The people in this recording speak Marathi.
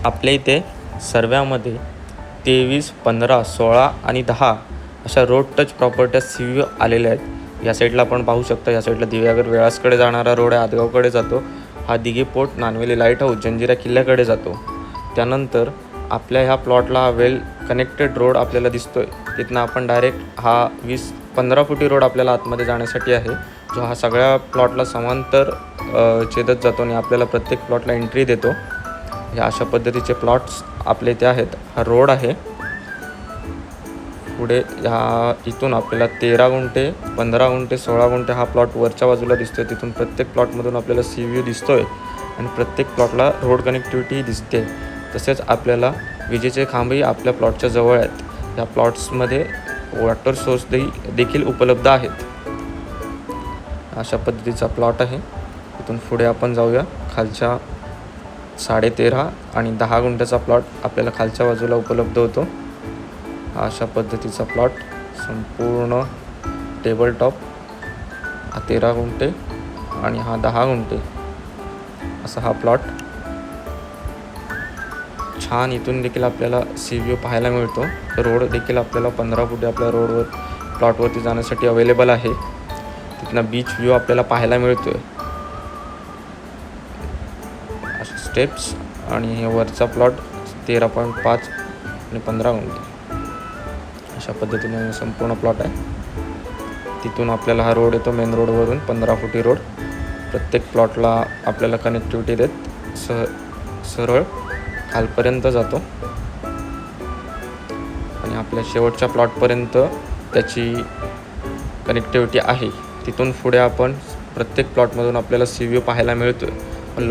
आपल्या इथे सर्व्यामध्ये 23, 15, 16 आणि 10 अशा रोड टच प्रॉपर्ट्या CU आलेल्या आहेत. या साईडला आपण पाहू शकता, या साईडला दिव्यागर वेळासकडे जाणारा रोड आहे, आदगावकडे जातो. हा Dighe port Nanveli light house Janjira किल्ल्याकडे जातो. त्यानंतर आपल्या ह्या प्लॉटला हा वेल कनेक्टेड रोड आपल्याला दिसतो आहे. तिथनं आपण डायरेक्ट हा 20-15 फुटी रोड आपल्याला आतमध्ये जाण्यासाठी आहे, जो हा सगळ्या प्लॉटला समांतर छेदत जातो आणि आपल्याला प्रत्येक प्लॉटला एंट्री देतो. ह्या अशा पद्धतीचे प्लॉट्स आपले इथे आहेत. हा रोड आहे. पुढे ह्या इथून आपल्याला 13 गुंठे, 15 गुंठे, 16 गुंठे हा प्लॉट वरच्या बाजूला दिसतोय. तिथून प्रत्येक प्लॉटमधून आपल्याला CU दिसतोय आणि प्रत्येक प्लॉटला रोड कनेक्टिव्हिटी दिसते. तसेच आपल्याला विजेचे खांबही आपल्या प्लॉटच्या जवळ आहेत. ह्या प्लॉट्समध्ये वॉटर सोर्स देखील उपलब्ध आहेत. अशा पद्धतीचा प्लॉट आहे. इथून पुढे आपण जाऊया. खालच्या 13.5 आणि 10 गुंठ्याचा प्लॉट आपल्याला खालच्या बाजूला उपलब्ध होतो. हा अशा पद्धतीचा प्लॉट संपूर्ण टेबल टॉप. हा 13 गुंठे आणि हा 10 गुंठे असा हा प्लॉट. छान इथून देखील आपल्याला CU पाहायला मिळतो. रोड देखील आपल्याला 15 फुटे आपल्या रोडवर प्लॉटवरती जाण्यासाठी अवेलेबल आहे. तिथनं बीच व्ह्यू आपल्याला पाहायला मिळतो आहे. अशा स्टेप्स आणि हे वरचा प्लॉट 13.5 आणि 15 गुंठे अशा पद्धतीने संपूर्ण प्लॉट आहे. तिथून आपल्याला हा रोड येतो मेन रोडवरून 15 फुटी रोड. प्रत्येक प्लॉटला आपल्याला कनेक्टिव्हिटी देत सरळ खालपर्यंत जातो आणि आपल्या शेवटच्या प्लॉटपर्यंत त्याची कनेक्टिव्हिटी आहे. तिथून पुढे आपण प्रत्येक प्लॉटमधून आपल्याला CU पाहायला मिळतो. पण